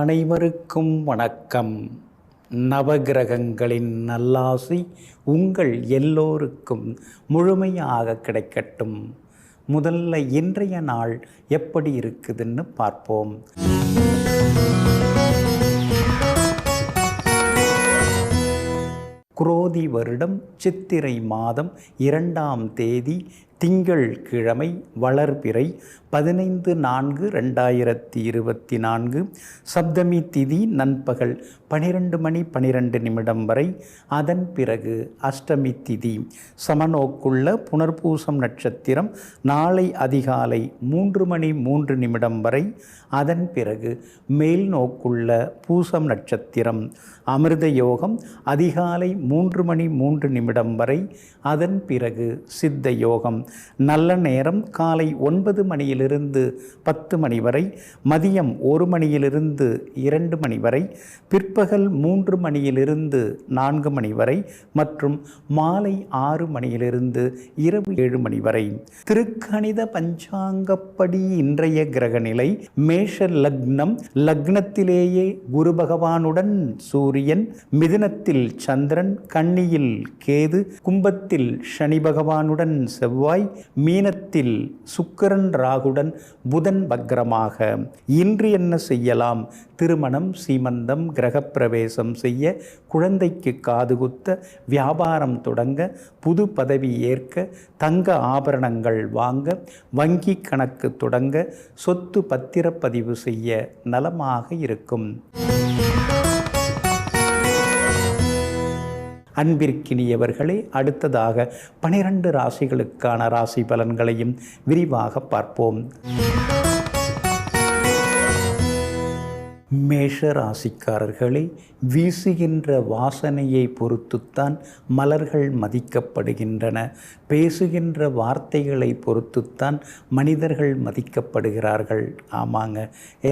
அனைவருக்கும் வணக்கம். நவகிரகங்களின் நல்லாசி உங்கள் எல்லோருக்கும் முழுமையாக கிடைக்கட்டும். முதல்ல இன்றைய நாள் எப்படி இருக்குதுன்னு பார்ப்போம். குரோதி வருடம் சித்திரை மாதம் 2ஆம் தேதி திங்கள் கிழமை வளர்பிறை 15/4/2024 சப்தமி திதி நண்பகல் 12:12 வரை. அதன் பிறகு அஷ்டமி திதி சமநோக்குள்ள புனர்பூசம் நட்சத்திரம் நாளை அதிகாலை 3:03 வரை. அதன் பிறகு மேல் நோக்குள்ள பூசம் நட்சத்திரம் அமிர்த யோகம் அதிகாலை 3:03 வரை. அதன் பிறகு சித்த யோகம் நல்ல நேரம் காலை 9 மணியிலிருந்து 10 மணி வரை, மதியம் 1 மணியிலிருந்து 2 மணி வரை, பிற்பகல் 3 மணியிலிருந்து 4 மணி வரை மற்றும் மாலை 6 மணியிலிருந்து இரவு 7 மணி வரை. திருக்கணித பஞ்சாங்கப்படி இன்றைய கிரகநிலை மேஷ லக்னம், லக்னத்திலேயே குரு பகவானுடன் சூரியன், மிதுனத்தில் சந்திரன், கன்னியில் கேது, கும்பத்தில் சனி பகவானுடன் செவ்வாய், மீனத்தில் சுக்கிரன் ராகுடன் புதன் வக்ரமாக. இன்று என்ன செய்யலாம்? திருமணம், சீமந்தம், கிரகப்பிரவேசம் செய்ய, குழந்தைக்கு காதுகுத்த, வியாபாரம் தொடங்க, புது பதவி ஏற்க, தங்க ஆபரணங்கள் வாங்க, வங்கி கணக்கு தொடங்க, சொத்து பத்திரப்பதிவு செய்ய நலமாக இருக்கும். அன்பிற்கினியவர்களே, அடுத்ததாக 12 ராசிகளுக்கான ராசி பலன்களையும் விரிவாக பார்ப்போம். மேஷ ராசிக்காரர்களே, வீசுகின்ற வாசனையை பொறுத்துத்தான் மலர்கள் மதிக்கப்படுகின்றன. பேசுகின்ற வார்த்தைகளை பொறுத்துத்தான் மனிதர்கள் மதிக்கப்படுகிறார்கள். ஆமாங்க,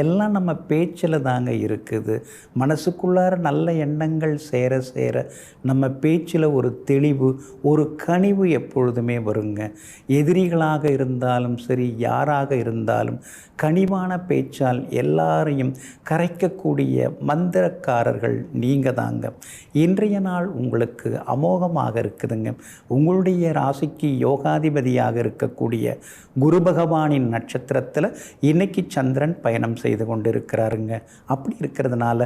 எல்லாம் நம்ம பேச்சில் தாங்க இருக்குது. மனசுக்குள்ளார நல்ல எண்ணங்கள் சேர சேர நம்ம பேச்சில் ஒரு தெளிவு, ஒரு கனிவு எப்பொழுதுமே வருங்க. எதிரிகளாக இருந்தாலும் சரி, யாராக இருந்தாலும் கனிவான பேச்சால் எல்லாரையும் கரைக்கக்கூடிய மந்திரக்காரர்கள் நீங்கள் தாங்க. இன்றைய நாள் உங்களுக்கு அமோகமாக இருக்குதுங்க. உங்களுடைய ராசிக்கு யோகாதிபதியாக இருக்கக்கூடிய குரு பகவானின் நட்சத்திரத்தில் இன்னைக்கு சந்திரன் பயணம் செய்து கொண்டு இருக்கிறாருங்க. அப்படி இருக்கிறதுனால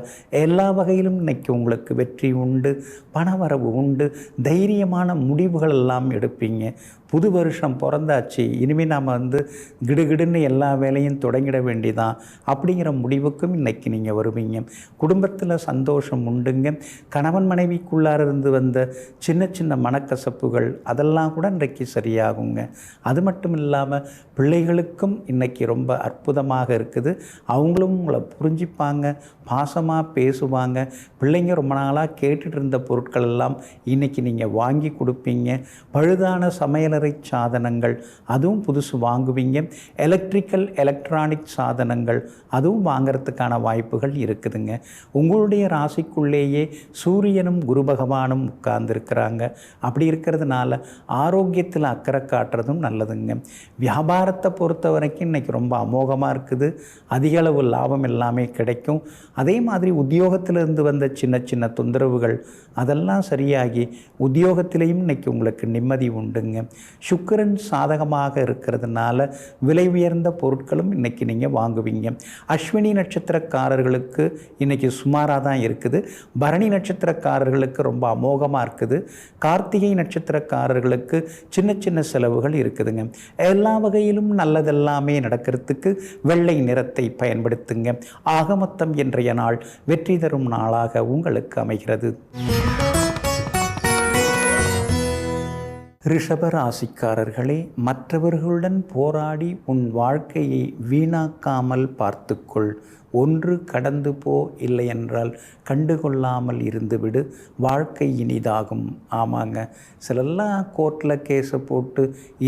எல்லா வகையிலும் இன்னைக்கு உங்களுக்கு வெற்றி உண்டு, பணவரவு உண்டு, தைரியமான முடிவுகள் எல்லாம் எடுப்பீங்க. புது வருஷம் பிறந்தாச்சு, இனிமேல் நாம் கிடுகிடுன்னு எல்லா வேலையும் தொடங்கிட வேண்டிதான் அப்படிங்கிற முடிவுக்கும் இன்றைக்கி நீங்கள் வருவீங்க. குடும்பத்தில் சந்தோஷம் உண்டுங்க. கணவன் மனைவிக்குள்ளார இருந்து வந்த சின்ன சின்ன மனக்கசப்புகள் அதெல்லாம் கூட இன்றைக்கு சரியாகுங்க. அது மட்டும் இல்லாமல் பிள்ளைகளுக்கும் இன்றைக்கி ரொம்ப அற்புதமாக இருக்குது. அவங்களும் உங்களை புரிஞ்சிப்பாங்க, பாசமாக பேசுவாங்க. பிள்ளைங்க ரொம்ப நாளாக கேட்டுட்டு இருந்த பொருட்கள் எல்லாம் இன்றைக்கி நீங்கள் வாங்கி கொடுப்பீங்க. பழுதான சமையலறை சாதனங்கள் அதுவும் புதுசு வாங்குவீங்க. எலக்ட்ரானிக் சாதனங்கள் அதுவும் வாங்கிறதுக்கான வாய்ப்புகள் இருக்குதுங்க. உங்களுடைய ராசிக்குள்ளேயே சூரியனும் குரு பகவானும் உட்கார்ந்துருக்கிறாங்க. அப்படி இருக்கிறதுனால ஆரோக்கியத்தில் அக்கறை காட்டுறதும் நல்லதுங்க. வியாபாரத்தை பொறுத்த வரைக்கும் இன்றைக்கி ரொம்ப அமோகமாக இருக்குது. அதிக அளவு லாபம் எல்லாமே கிடைக்கும். அதே மாதிரி உத்தியோகத்திலிருந்து வந்த சின்ன சின்ன தொந்தரவுகள் அதெல்லாம் சரியாகி உத்தியோகத்திலையும் இன்றைக்கி உங்களுக்கு நிம்மதி உண்டுங்க. சுக்கிரன் சாதகமாக இருக்கிறதுனால விலை உயர்ந்த பொருட்களும் இன்றைக்கி நீங்கள் வாங்குவீங்க. அஸ்வினி நட்சத்திரக்காரர்களுக்கு இன்றைக்கி சுமாராக தான் இருக்குது. பரணி நட்சத்திரக்காரர்களுக்கு ரொம்ப அமோகமாக இருக்குது. கார்த்திகை நட்சத்திரக்காரர்களுக்கு சின்ன சின்ன செலவுகள் இருக்குதுங்க. எல்லா வகையிலும் நல்லதெல்லாமே நடக்கிறதுக்கு வெள்ளை நிறத்தை பயன்படுத்துங்க. ஆக மொத்தம் இன்றைய நாள் வெற்றி தரும் நாளாக உங்களுக்கு அமைகிறது. ரிஷப ராசிக்காரர்களே, மற்றவர்களுடன் போராடி உன் வாழ்க்கையை வீணாக்காமல் பார்த்துக்கொள். ஒன்று கடந்து போ, இல்லை என்றால் கண்டுகொள்ளாமல் இருந்துவிடு. வாழ்க்கை இனிதாகும். ஆமாங்க, சிலெல்லாம் கோர்ட்டில் கேஸை போட்டு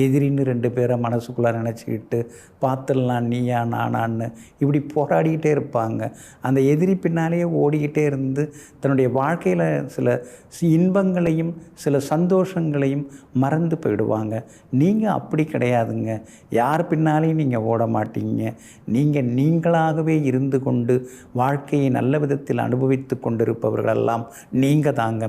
எதிரின்னு 2 பேரை மனசுக்குள்ளே நினச்சிக்கிட்டு பார்த்துடலாம் நீயா நானான்னு இப்படி போராடிக்கிட்டே இருப்பாங்க. அந்த எதிரி பின்னாலேயே ஓடிக்கிட்டே இருந்து தன்னுடைய வாழ்க்கையில் சில இன்பங்களையும் சில சந்தோஷங்களையும் மறந்து போயிடுவாங்க. நீங்கள் அப்படி கிடையாதுங்க. யார் பின்னாலேயும் நீங்கள் ஓட மாட்டீங்க. நீங்கள் நீங்களாகவே இருந்து இருந்து கொண்டு வாழ்க்கையை நல்ல விதத்தில் அனுபவித்து கொண்டிருப்பவர்களெல்லாம் நீங்கள் தாங்க.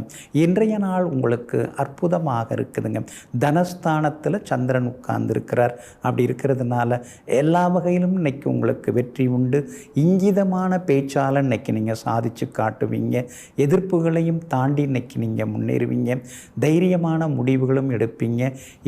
இன்றைய நாள் உங்களுக்கு அற்புதமாக இருக்குதுங்க. தனஸ்தானத்தில் சந்திரன் உட்கார்ந்துருக்கிறார். அப்படி இருக்கிறதுனால எல்லா வகையிலும் இன்னைக்கு உங்களுக்கு வெற்றி உண்டு. இங்கிதமான பேச்சால் இன்னைக்கு நீங்கள் சாதித்து காட்டுவீங்க. எதிர்ப்புகளையும் தாண்டி இன்னைக்கு நீங்கள் முன்னேறுவீங்க. தைரியமான முடிவுகளும் எடுப்பீங்க.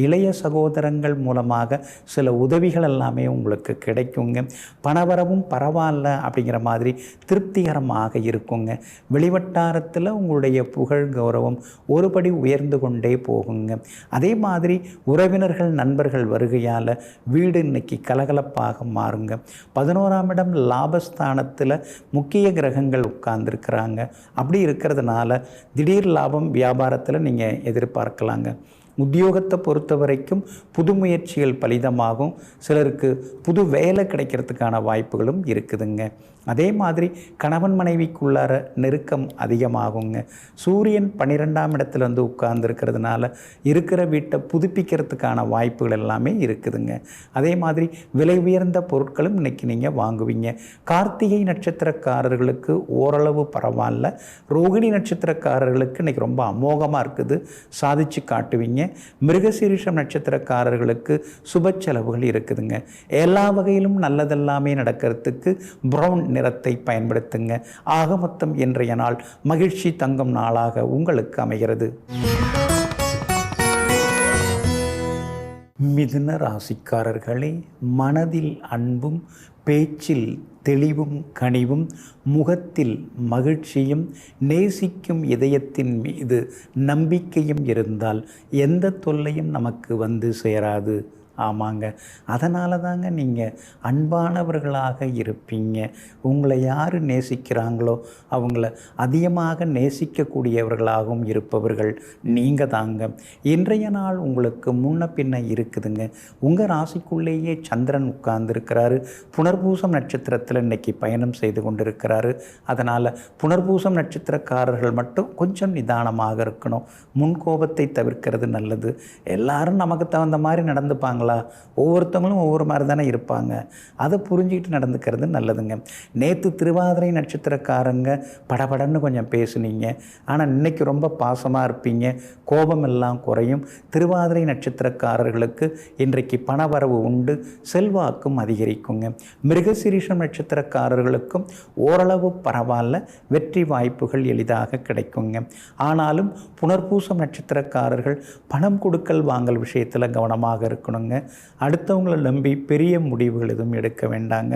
இளைய சகோதரங்கள் மூலமாக சில உதவிகள் எல்லாமே உங்களுக்கு கிடைக்குங்க. பணவரவும் பரவாயில்ல அப்படிங்கிற மாதிரி திருப்திகரமாக இருக்குங்க. வெளிவட்டாரத்தில் உங்களுடைய புகழ் கௌரவம் ஒருபடி உயர்ந்து கொண்டே போகுங்க. அதே மாதிரி உறவினர்கள் நண்பர்கள் வருகையால் வீடு இன்னைக்கு கலகலப்பாக மாறுங்க. 11ஆம் இடம் லாபஸ்தானத்தில் முக்கிய கிரகங்கள் உட்கார்ந்துருக்கிறாங்க. அப்படி இருக்கிறதுனால திடீர் லாபம் வியாபாரத்தில் நீங்கள் எதிர்பார்க்கலாங்க. உத்தியோகத்தை பொறுத்த வரைக்கும் புது முயற்சிகள் பலிதமாகும். சிலருக்கு புது வேலை கிடைக்கிறதுக்கான வாய்ப்புகளும் இருக்குதுங்க. அதே மாதிரி கணவன் மனைவிக்குள்ளார நெருக்கம் அதிகமாகுங்க. சூரியன் 12ஆம் இடத்துல வந்து உட்கார்ந்துருக்கிறதுனால இருக்கிற வீட்டை புதுப்பிக்கிறதுக்கான வாய்ப்புகள் எல்லாமே இருக்குதுங்க. அதே மாதிரி விலை உயர்ந்த பொருட்களும் இன்றைக்கி நீங்கள் வாங்குவீங்க. கார்த்திகை நட்சத்திரக்காரர்களுக்கு ஓரளவு பரவாயில்ல. ரோகிணி நட்சத்திரக்காரர்களுக்கு இன்றைக்கி ரொம்ப அமோகமாக இருக்குது, சாதிச்சு காட்டுவீங்க. மிருகசீரிஷம் நட்சத்திரக்காரர்களுக்கு சுப செலவுகள் இருக்குதுங்க. எல்லா வகையிலும் நல்லதெல்லாமே நடக்கிறதுக்கு ப்ரௌன் நிறத்தை பயன்படுத்துங்க. ஆக மொத்தம் இன்றைய நாள் மகிழ்ச்சி தங்கும் நாளாக உங்களுக்கு அமைகிறது. மிதுன ராசிக்காரர்களே, மனதில் அன்பும் பேச்சில் தெளிவும் கனிவும் முகத்தில் மகிழ்ச்சியும் நேசிக்கும் இதயத்தின் மீது நம்பிக்கையும் இருந்தால் எந்த தொல்லையும் நமக்கு வந்து சேராது. ஆமாங்க, அதனால தாங்க நீங்கள் அன்பானவர்களாக இருப்பீங்க. உங்களை யார் நேசிக்கிறாங்களோ அவங்கள அதிகமாக நேசிக்கக்கூடியவர்களாகவும் இருப்பவர்கள் நீங்கள் தாங்க. இன்றைய நாள் உங்களுக்கு முன்ன பின்ன இருக்குதுங்க. உங்கள் ராசிக்குள்ளேயே சந்திரன் உட்கார்ந்துருக்கிறாரு. புனர்பூசம் நட்சத்திரத்தில் இன்றைக்கி பயணம் செய்து கொண்டிருக்கிறாரு. அதனால் புனர்பூசம் நட்சத்திரக்காரர்கள் மட்டும் கொஞ்சம் நிதானமாக இருக்கணும். முன்கோபத்தை தவிர்க்கிறது நல்லது. எல்லாரும் நமக்கு தகுந்த மாதிரி நடந்துப்பாங்க. ஒவ்வொருத்தவங்களும் ஒவ்வொரு மாதிரி தானே இருப்பாங்க. அதை புரிஞ்சுக்கிட்டு நடந்துக்கிறது நல்லதுங்க. நேற்று திருவாதிரை நட்சத்திரக்காரங்க படபடன்னு கொஞ்சம் பேசுனீங்க. ஆனால் இன்னைக்கு ரொம்ப பாசமாக இருப்பீங்க. கோபம் எல்லாம் குறையும். திருவாதிரை நட்சத்திரக்காரர்களுக்கு இன்றைக்கு பணவரவு உண்டு, செல்வாக்கும் அதிகரிக்குங்க. மிருகசீரிஷம் நட்சத்திரக்காரர்களுக்கும் ஓரளவு பரவாயில்ல, வெற்றி வாய்ப்புகள் எளிதாக கிடைக்குங்க. ஆனாலும் புனர்பூசம் நட்சத்திரக்காரர்கள் பணம் கொடுக்கல் வாங்கல் விஷயத்தில் கவனமாக இருக்கணுங்க. அடுத்தவங்களை நம்பி பெரிய முடிவுகள் எதுவும் எடுக்க வேண்டாங்க.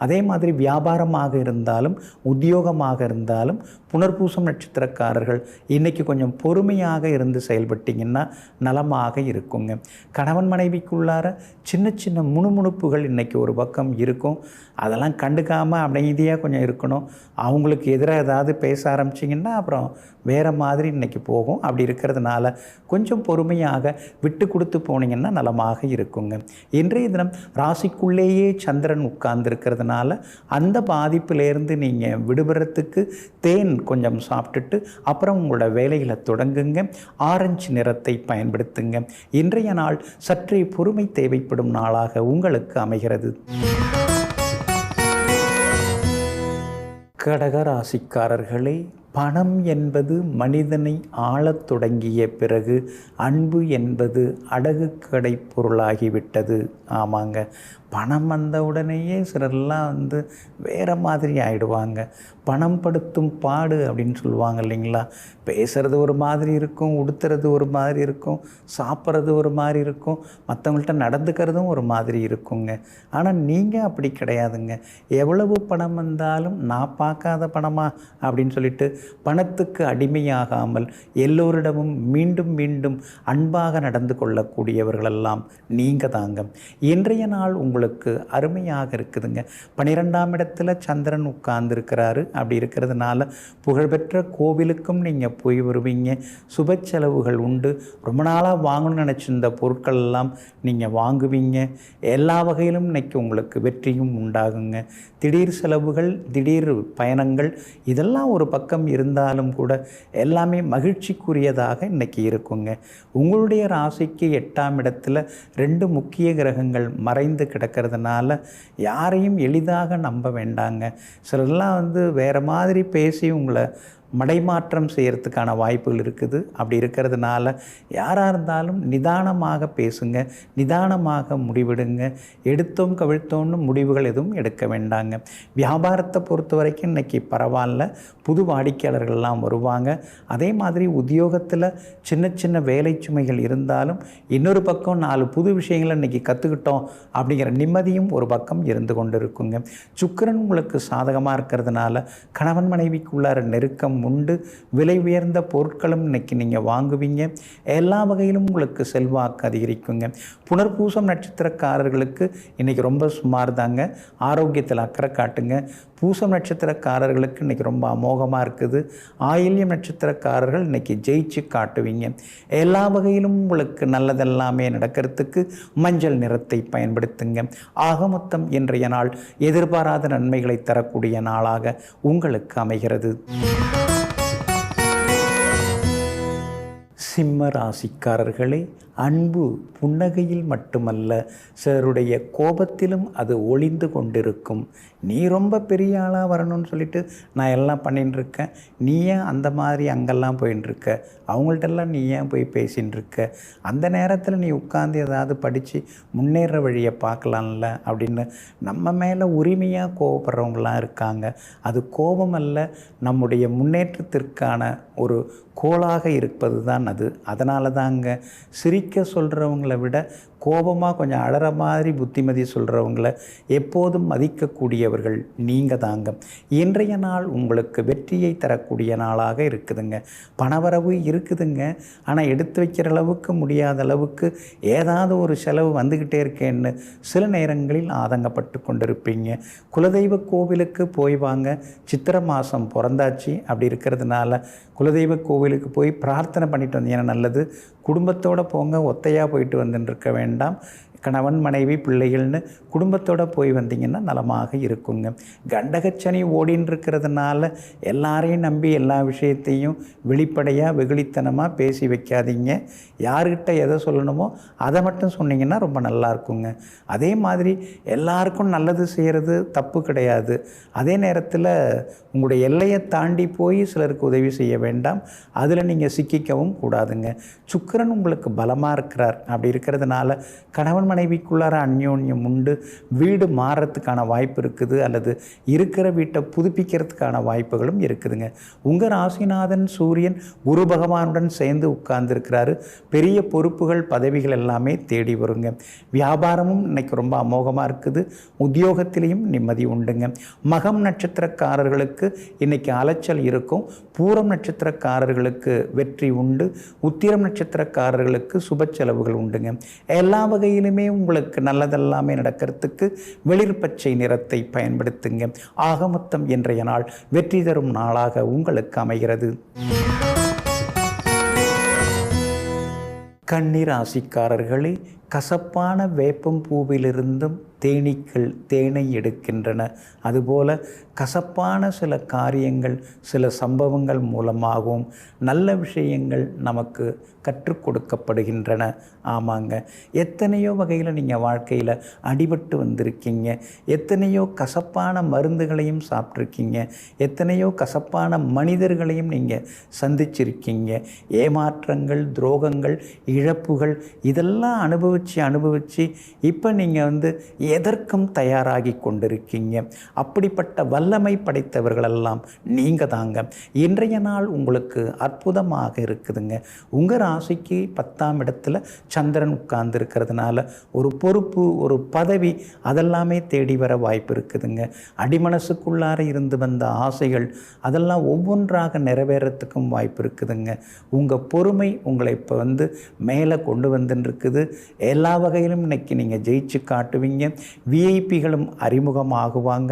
அதே மாதிரி வியாபாரமாக இருந்தாலும் உத்தியோகமாக இருந்தாலும் புனர்பூசம் நட்சத்திரக்காரர்கள் இன்றைக்கி கொஞ்சம் பொறுமையாக இருந்து செயல்பட்டிங்கன்னா நலமாக இருக்குங்க. கணவன் மனைவிக்குள்ளார சின்ன சின்ன முணுமுணுப்புகள் இன்றைக்கி ஒரு பக்கம் இருக்கும். அதெல்லாம் கண்டுக்காமல் அமைதியாக கொஞ்சம் இருக்கணும். அவங்களுக்கு எதிராக ஏதாவது பேச ஆரம்பிச்சிங்கன்னா அப்புறம் வேறு மாதிரி இன்றைக்கி போகும். அப்படி இருக்கிறதுனால கொஞ்சம் பொறுமையாக விட்டு கொடுத்து போனீங்கன்னா நலமாக இருக்குங்க. இன்றைய தினம் ராசிக்குள்ளேயே சந்திரன் உட்கார்ந்துருக்கிறதுனால அந்த பாதிப்பிலேருந்து நீங்கள் விடுபடுறதுக்கு தேன் கொஞ்சம் சாப்பிட்டுட்டு அப்புறம் உங்களோட வேலைகளை தொடங்குங்க. ஆரஞ்சு நிறத்தை பயன்படுத்துங்க. இன்றைய நாள் சற்றே பொறுமை தேவைப்படும் நாளாக உங்களுக்கு அமைகிறது. கடகராசிக்காரர்களே, பணம் என்பது மனிதனை ஆளத் தொடங்கிய பிறகு அன்பு என்பது அடகு கடை பொருளாகிவிட்டது. ஆமாங்க, பணம் வந்த உடனேயே சிலர்லாம் வேறு மாதிரி ஆகிடுவாங்க. பணம் படுத்தும் பாடு அப்படின்னு சொல்லுவாங்க இல்லைங்களா. பேசுகிறது ஒரு மாதிரி இருக்கும், உடுத்துறது ஒரு மாதிரி இருக்கும், சாப்பிட்றது ஒரு மாதிரி இருக்கும், மற்றவங்கள்ட்ட நடந்துக்கிறதும் ஒரு மாதிரி இருக்குங்க. ஆனால் நீங்கள் அப்படி கிடையாதுங்க. எவ்வளவு பணம் வந்தாலும் நான் பார்க்காத பணமா அப்படின்னு சொல்லிட்டு பணத்துக்கு அடிமையாகாமல் எல்லோரிடமும் மீண்டும் மீண்டும் அன்பாக நடந்து கொள்ளக்கூடியவர்களெல்லாம் நீங்கள் தாங்க. இன்றைய நாள் உங்களுக்கு அருமையாக இருக்குதுங்க. 12ஆம் இடத்துல சந்திரன் உட்கார்ந்துருக்கிறாரு. அப்படி இருக்கிறதுனால புகழ்பெற்ற கோவிலுக்கும் நீங்கள் போய் வருவீங்க. சுப செலவுகள் உண்டு. ரொம்ப நாளாக வாங்கணும்னு நினச்சிருந்த பொருட்கள் எல்லாம் நீங்கள் வாங்குவீங்க. எல்லா வகையிலும் இன்னைக்கு உங்களுக்கு வெற்றியும் உண்டாகுங்க. திடீர் செலவுகள், திடீர் பயணங்கள் இதெல்லாம் ஒரு பக்கம் ஏமாற்றம் இருந்தாலும் கூட எல்லாமே மகிழ்ச்சிக்குரியதாக இன்றைக்கி இருக்குங்க. உங்களுடைய ராசிக்கு 8ஆம் இடத்துல 2 முக்கிய கிரகங்கள் மறைந்து கிடக்கிறதுனால யாரையும் எளிதாக நம்ப வேண்டாங்க. சிலர்லாம் வேறு மாதிரி பேசி உங்களை மடைமாற்றம் செய்கிறதுக்கான வாய்ப்புகள் இருக்குது. அப்படி இருக்கிறதுனால யாராக இருந்தாலும் நிதானமாக பேசுங்க, நிதானமாக முடிவெடுங்க. எடுத்தோம் கவிழ்த்தோன்னு முடிவுகள் எதுவும் எடுக்க வேண்டாங்க. வியாபாரத்தை பொறுத்த வரைக்கும் இன்றைக்கி பரவாயில்ல, புது வாடிக்கையாளர்கள்லாம் வருவாங்க. அதே மாதிரி உத்தியோகத்தில் சின்ன சின்ன வேலை சுமைகள் இருந்தாலும் இன்னொரு பக்கம் 4 புது விஷயங்களை இன்றைக்கி கற்றுக்கிட்டோம் அப்படிங்கிற நிம்மதியும் ஒரு பக்கம் இருந்து கொண்டு இருக்குங்க. சுக்கிரன் உங்களுக்கு சாதகமாக இருக்கிறதுனால கணவன் மனைவிக்குள்ளார நெருக்கம் உண்டு. விலை உயர்ந்த பொருட்களும் இன்றைக்கி நீங்கள் வாங்குவீங்க. எல்லா வகையிலும் உங்களுக்கு செல்வாக்கு அதிகரிக்குங்க. புனர்பூசம் நட்சத்திரக்காரர்களுக்கு இன்றைக்கி ரொம்ப சுமார் தாங்க. ஆரோக்கியத்தில் அக்கறை காட்டுங்க. பூசம் நட்சத்திரக்காரர்களுக்கு இன்றைக்கி ரொம்ப அமோகமாக இருக்குது. ஆயில்யம் நட்சத்திரக்காரர்கள் இன்றைக்கி ஜெயிச்சு காட்டுவீங்க. எல்லா வகையிலும் உங்களுக்கு நல்லதெல்லாமே நடக்கிறதுக்கு மஞ்சள் நிறத்தை பயன்படுத்துங்க. ஆக மொத்தம் இன்றைய நாள் எதிர்பாராத நன்மைகளை தரக்கூடிய நாளாக உங்களுக்கு அமைகிறது. சிம்ம ராசிக்காரர்களே, அன்பு புன்னகையில் மட்டுமல்ல, சிலருடைய கோபத்திலும் அது ஒளிந்து கொண்டிருக்கும். நீ ரொம்ப பெரிய ஆளாக வரணும்னு சொல்லிட்டு நான் எல்லாம் பண்ணின்னு இருக்கேன், நீ ஏன் அந்த மாதிரி அங்கெல்லாம் போயின்னு இருக்க, அவங்கள்ட்டெல்லாம் நீ ஏன் போய் பேசின்னு இருக்க, அந்த நேரத்தில் நீ உட்காந்து ஏதாவது படித்து முன்னேற வழியை பார்க்கலாம்ல அப்படின்னு நம்ம மேலே உரிமையாக கோபப்படுறவங்களாம் இருக்காங்க. அது கோபம் அல்ல, நம்முடைய முன்னேற்றத்திற்கான ஒரு கோளாக இருப்பது தான் அது. அதனால தாங்க சிரிக்க சொல்கிறவங்கள விட கோபமாக கொஞ்சம் அழற மாதிரி புத்திமதி சொல்கிறவங்கள எப்போதும் மதிக்கக்கூடியவர்கள் நீங்கள் தாங்க. இன்றைய நாள் உங்களுக்கு வெற்றியை தரக்கூடிய நாளாக இருக்குதுங்க. பணவரவு இருக்குதுங்க, ஆனால் எடுத்து வைக்கிற அளவுக்கு முடியாத அளவுக்கு ஏதாவது ஒரு செலவு வந்துக்கிட்டே இருக்கேன்னு சில நேரங்களில் ஆதங்கப்பட்டு கொண்டிருப்பீங்க. குலதெய்வ கோவிலுக்கு போய் வாங்க. சித்திரை மாதம் பிறந்தாச்சு. அப்படி இருக்கிறதுனால குலதெய்வ கோவிலுக்கு போய் பிரார்த்தனை பண்ணிட்டு வந்தீங்கன்னா நல்லது. குடும்பத்தோடு போங்க, ஒத்தையாக போயிட்டு வந்துன்னு இருக்க வேண்டாம். கணவன் மனைவி பிள்ளைகள்னு குடும்பத்தோடு போய் வந்தீங்கன்னா நலமாக இருக்குங்க. கண்டகச்சனி ஓடின்னு இருக்கிறதுனால எல்லாரையும் நம்பி எல்லா விஷயத்தையும் வெளிப்படையாக வெகுளித்தனமாக பேசி வைக்காதீங்க. யார்கிட்ட எதை சொல்லணுமோ அதை மட்டும் சொன்னீங்கன்னா ரொம்ப நல்லா இருக்குங்க. அதே மாதிரி எல்லாருக்கும் நல்லது செய்கிறது தப்பு கிடையாது. அதே நேரத்தில் உங்களுடைய எல்லையை தாண்டி போய் சிலருக்கு உதவி செய்ய வேண்டாம். அதில் நீங்கள் சிக்கிக்கவும் கூடாதுங்க. சுக்கிரன் உங்களுக்கு பலமாக இருக்கிறார். அப்படி இருக்கிறதுனால கணவன் மனைவிக்குள்ளார அந்யோன்யம் உண்டு. வீடு மாறுறதுக்கான வாய்ப்பு இருக்குது, அல்லது இருக்கிற வீட்டை புதுப்பிக்கிறதுக்கான வாய்ப்புகளும் இருக்குதுங்க. உங்கள் ராசிநாதன் சூரியன் குரு பகவானுடன் சேர்ந்து உட்கார்ந்துருக்கிறாரு. பெரிய பொறுப்புகள் பதவிகள் எல்லாமே தேடி வருங்க. வியாபாரமும் இன்னைக்கு ரொம்ப அமோகமாக இருக்குது. உத்தியோகத்திலையும் நிம்மதி உண்டுங்க. மகம் நட்சத்திரக்காரர்களுக்கு இன்னைக்கு அலைச்சல் இருக்கும். பூரம் நட்சத்திரக்காரர்களுக்கு வெற்றி உண்டு. உத்திரம் நட்சத்திரக்காரர்களுக்கு சுப செலவுகள் உண்டுங்க. எல்லா வகையிலுமே உங்களுக்கு நல்லதெல்லாமே நடக்கிறதுக்கு வெளிர்பச்சை நிறத்தை பயன்படுத்துங்க. ஆக மொத்தம் இன்றைய நாள் வெற்றி தரும் நாளாக உங்களுக்கு அமைகிறது. கன்னி ராசிக்காரர்களே, கசப்பான வேப்பம் பூவிலிருந்தும் தேனீக்கள் தேனை எடுக்கின்றன. அதுபோல் கசப்பான சில காரியங்கள் சில சம்பவங்கள் மூலமாகவும் நல்ல விஷயங்கள் நமக்கு கற்றுக் கொடுக்கப்படுகின்றன. ஆமாங்க, எத்தனையோ வகையில் நீங்கள் வாழ்க்கையில் அடிபட்டு வந்திருக்கீங்க. எத்தனையோ கசப்பான மருந்துகளையும் சாப்பிட்ருக்கீங்க. எத்தனையோ கசப்பான மனிதர்களையும் நீங்கள் சந்திச்சிருக்கீங்க. ஏமாற்றங்கள், துரோகங்கள், இழப்புகள் இதெல்லாம் அனுபவித்து இப்போ நீங்கள் எதற்கும் தயாராகி கொண்டிருக்கீங்க. அப்படிப்பட்ட வல்லமை படைத்தவர்களெல்லாம் நீங்கள் தாங்க. இன்றைய நாள் உங்களுக்கு அற்புதமாக இருக்குதுங்க. உங்கள் ராசிக்கு 10ஆம் இடத்துல சந்திரன் உட்கார்ந்து இருக்கிறதுனால ஒரு பொறுப்பு, ஒரு பதவி அதெல்லாமே தேடி வர வாய்ப்பு இருக்குதுங்க. அடிமனசுக்குள்ளார இருந்து வந்த ஆசைகள் அதெல்லாம் ஒவ்வொன்றாக நிறைவேறத்துக்கும் வாய்ப்பு இருக்குதுங்க. உங்கள் பொறுமை உங்களை இப்போ மேலே கொண்டு வந்துன்னு இருக்குது. எல்லா வகையிலும் இன்னைக்கு நீங்கள் ஜெயிச்சு காட்டுவீங்க. விஐபிகளும் அறிமுகமாகுவாங்க.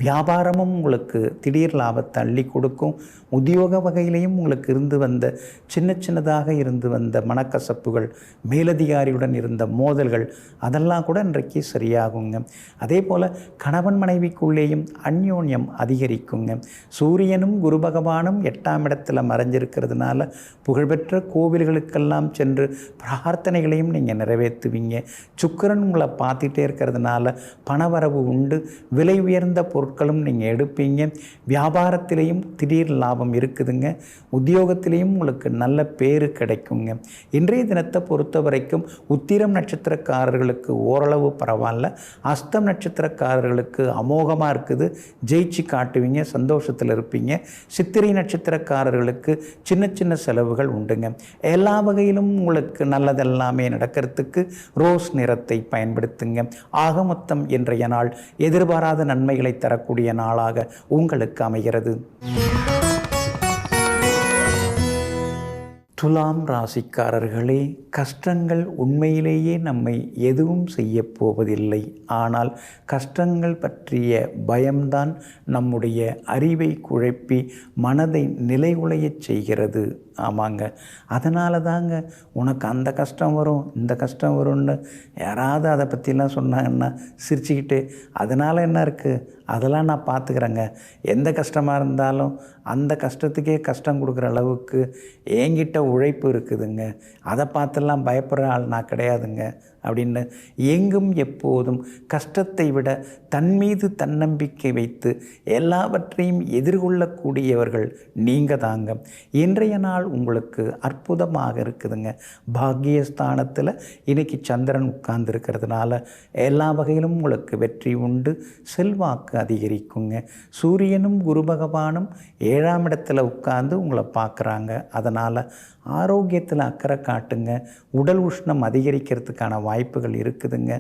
வியாபாரமும் உங்களுக்கு திடீர் லாபத்தை அள்ளி கொடுக்கும். உத்தியோக வகையிலையும் உங்களுக்கு இருந்து வந்த சின்னதாக இருந்து வந்த மனக்கசப்புகள், மேலதிகாரியுடன் இருந்த மோதல்கள் அதெல்லாம் கூட இன்றைக்கு சரியாகுங்க. அதே போல் கணவன் மனைவிக்குள்ளேயும் அந்யோன்யம் அதிகரிக்குங்க. சூரியனும் குரு பகவானும் 8ஆம் இடத்துல மறைஞ்சிருக்கிறதுனால புகழ்பெற்ற கோவில்களுக்கெல்லாம் சென்று பிரார்த்தனைகளையும் நீங்கள் நிறைவேற்றுவீங்க. சுக்கிரன் உங்களை பார்த்துட்டே இருக்கிறதுனால பணவரவு உண்டு. விலை உயர்ந்த பொருட்களும் நீங்கள் எடுப்பீங்க. வியாபாரத்திலையும் திடீர் லாபம் இருக்குதுங்க. உத்தியோகத்திலையும் உங்களுக்கு நல்ல பேரு கிடைக்குங்க. இன்றைய தினத்தை பொறுத்த வரைக்கும் உத்திரம் நட்சத்திரக்காரர்களுக்கு ஓரளவு பரவாயில்ல. அஸ்தம் நட்சத்திரக்காரர்களுக்கு அமோகமாக இருக்குது. ஜெயிச்சு காட்டுவீங்க, சந்தோஷத்தில் இருப்பீங்க. சித்திரை நட்சத்திரக்காரர்களுக்கு சின்ன செலவுகள் உண்டுங்க. எல்லா வகையிலும் உங்களுக்கு நல்லதெல்லாமே நடக்கிறதுக்கு ரோஸ் நிறத்தை பயன்படுத்துங்க. ஆக மொத்தம் இன்றைய நாள் எதிர்பாராத நன்மைகளை தரக்கூடிய நாளாக உங்களுக்கு அமைகிறது. துலாம் ராசிக்காரர்களே, கஷ்டங்கள் உண்மையிலேயே நம்மை எதுவும் செய்ய போவதில்லை. ஆனால் கஷ்டங்கள் பற்றிய பயம்தான் நம்முடைய அறிவை குழப்பி மனதை நிலைகுலையச் செய்கிறது. ஆமாங்க, அதனால தாங்க உனக்கு அந்த கஷ்டம் வரும், இந்த கஷ்டம் வரும்னு யாராவது அதை பற்றிலாம் சொன்னாங்கன்னா சிரிச்சுக்கிட்டு அதனால் என்ன இருக்குது, அதெல்லாம் நான் பார்த்துக்கிறேங்க, எந்த கஷ்டமாக இருந்தாலும் அந்த கஷ்டத்துக்கே கஷ்டம் கொடுக்குற அளவுக்கு என்கிட்ட உழைப்பு இருக்குதுங்க, அதை பார்த்துலாம் பயப்படுற ஆள் நான் கிடையாதுங்க அப்படின்னு எங்கும் எப்போதும் கஷ்டத்தை விட தன் மீது தன்னம்பிக்கை வைத்து எல்லாவற்றையும் எதிர்கொள்ளக்கூடியவர்கள் நீங்கள் தாங்க. இன்றைய நாள் உங்களுக்கு அற்புதமாக இருக்குதுங்க. பாக்கியஸ்தானத்தில் இன்னைக்கு சந்திரன் உட்கார்ந்துருக்கிறதுனால எல்லா வகையிலும் உங்களுக்கு வெற்றி உண்டு. செல்வாக்கு அதிகரிக்குங்க. சூரியனும் குரு பகவானும் 7ஆம் இடத்துல உட்கார்ந்து உங்களை பார்க்குறாங்க. அதனால் ஆரோக்கியத்தில் அக்கறை காட்டுங்க. உடல் உஷ்ணம் அதிகரிக்கிறதுக்கான வாய்ப்புகள் இருக்குதுங்க.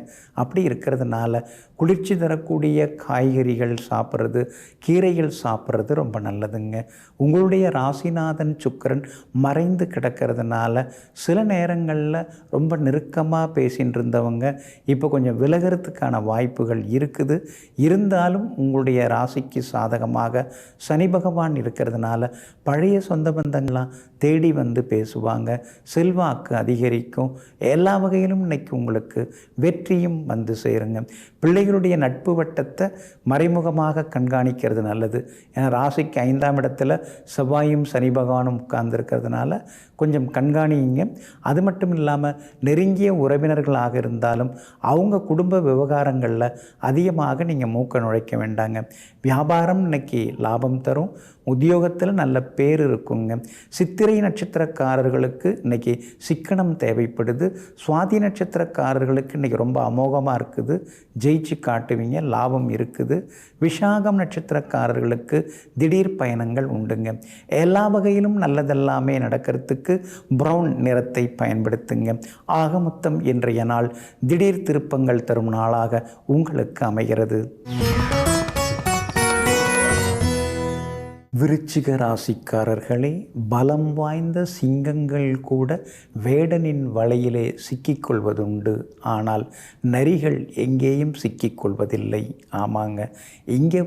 அப்படி இருக்கிறதுனால குளிர்ச்சி தரக்கூடிய காய்கறிகள் சாப்பிட்றது, கீரைகள் சாப்பிட்றது ரொம்ப நல்லதுங்க. உங்களுடைய ராசிநாதன் சுக்கிரன் மறைந்து கிடக்கிறதுனால சில நேரங்களில் ரொம்ப நெருக்கமாக பேசின்னு இருந்தவங்க இப்போ கொஞ்சம் விலகிறதுக்கான வாய்ப்புகள் இருக்குது. இருந்தாலும் உங்களுடைய ராசிக்கு சாதகமாக சனி பகவான் இருக்கிறதுனால பழைய சொந்த பந்தங்களாம் தேடி வந்து பேசுவாங்க. செல்வாக்கு அதிகரிக்கும். எல்லா வகையிலும் இன்னைக்கு உங்களுக்கு வெற்றியும் வந்து சேருங்க. பிள்ளைகளுடைய நட்பு வட்டத்தை மறைமுகமாக கண்காணிக்கிறது நல்லது. ஏன்னா ராசிக்கு 5ஆம் இடத்துல செவ்வாயும் சனி பகவானும் உட்கார்ந்துருக்கிறதுனால கொஞ்சம் கண்காணிங்க. அது மட்டும் இல்லாமல் நெருங்கிய உறவினர்களாக இருந்தாலும் அவங்க குடும்ப விவகாரங்களில் அதிகமாக நீங்கள் மூக்க நுழைக்க வேண்டாங்க. வியாபாரம் இன்னைக்கு லாபம் தரும். உத்தியோகத்தில் நல்ல பேர் இருக்குங்க. சித்திரை நட்சத்திரக்காரர்களுக்கு இன்றைக்கி சிக்கனம் தேவைப்படுது. சுவாதி நட்சத்திரக்காரர்களுக்கு இன்றைக்கி ரொம்ப அமோகமாக இருக்குது. ஜெயிச்சு காட்டுவீங்க, லாபம் இருக்குது. விஷாகம் நட்சத்திரக்காரர்களுக்கு திடீர் பயணங்கள் உண்டுங்க. எல்லா வகையிலும் நல்லதெல்லாமே நடக்கிறதுக்கு ப்ரௌன் நிறத்தை பயன்படுத்துங்க. ஆக மொத்தம் இன்றைய நாள் திடீர் திருப்பங்கள் தரும் நாளாக உங்களுக்கு அமைகிறது. விருச்சிக ராசிக்காரர்களே, பலம் வாய்ந்த சிங்கங்கள் கூட வேடனின் வலையிலே சிக்கிக்கொள்வதுண்டு. ஆனால் நரிகள் எங்கேயும் சிக்கிக்கொள்வதில்லை. ஆமாங்க, இங்கே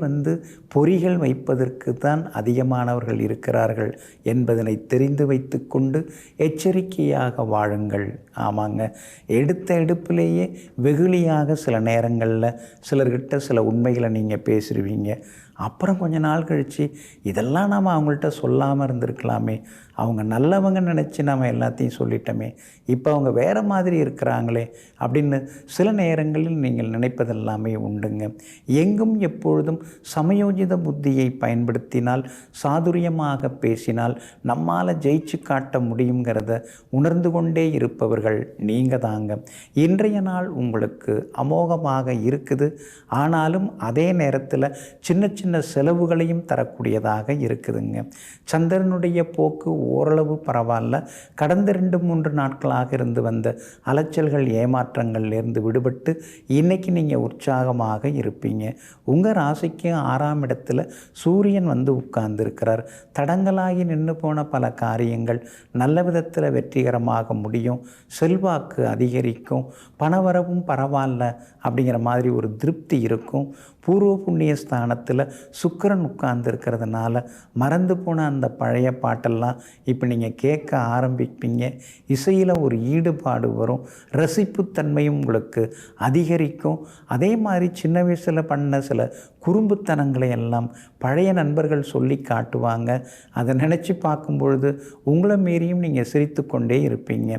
பொறிகள் வைப்பதற்கு தான் அதிகமானவர்கள் இருக்கிறார்கள் என்பதனை தெரிந்து வைத்து கொண்டு எச்சரிக்கையாக வாழுங்கள். ஆமாங்க, எடுப்பிலேயே வெகுளியாக சில நேரங்களில் சிலர்கிட்ட சில உண்மைகளை நீங்கள் பேசிடுவீங்க. அப்புறம் கொஞ்ச நாள் கழித்து இதெல்லாம் நாம் அவங்கள்ட்ட சொல்லாமல் இருந்திருக்கலாமே, அவங்க நல்லவங்க நினச்சி நாம் எல்லாத்தையும் சொல்லிட்டோமே, இப்போ அவங்க வேறு மாதிரி இருக்கிறாங்களே அப்படின்னு சில நேரங்களில் நீங்கள் நினைப்பதெல்லாமே உண்டுங்க. எங்கும் எப்பொழுதும் சமயோஜித புத்தியை பயன்படுத்தினால், சாதுரியமாக பேசினால் நம்மால் ஜெயிச்சு காட்ட முடியுங்கிறத உணர்ந்து கொண்டே இருப்பவர்கள் நீங்கள் தாங்க. இன்றைய நாள் உங்களுக்கு அமோகமாக இருக்குது. ஆனாலும் அதே நேரத்தில் சின்ன செலவுகளையும் தரக்கூடியதாக இருக்குதுங்க. சந்திரனுடைய போக்கு ஓரளவு பரவாயில்ல. கடந்த 2-3 நாட்களாக இருந்து வந்த அலைச்சல்கள் ஏமாற்றங்கள்லேருந்து விடுபட்டு இன்றைக்கி நீங்கள் உற்சாகமாக இருப்பீங்க. உங்கள் ராசிக்கு 6ஆம் இடத்துல சூரியன் வந்து உட்கார்ந்துருக்கிறார். தடங்களாகி நின்று போன பல காரியங்கள் நல்ல விதத்தில் வெற்றிகரமாக முடியும். செல்வாக்கு அதிகரிக்கும். பணவரவும் பரவாயில்ல அப்படிங்கிற மாதிரி ஒரு திருப்தி இருக்கும். பூர்வ புண்ணிய ஸ்தானத்தில் சுக்கிரன் உட்கார்ந்துருக்கிறதுனால மறந்து போன அந்த பழைய பாட்டெல்லாம் இப்போ நீங்கள் கேட்க ஆரம்பிப்பீங்க. இசையில் ஒரு ஈடுபாடு வரும். ரசிப்புத்தன்மையும் உங்களுக்கு அதிகரிக்கும். அதே மாதிரி சின்ன வயசில் பண்ண சில குறும்புத்தனங்களை எல்லாம் பழைய நண்பர்கள் சொல்லி காட்டுவாங்க. அதை நினச்சி பார்க்கும் பொழுது உங்களை மீறியும் நீங்கள் சிரித்து கொண்டே இருப்பீங்க.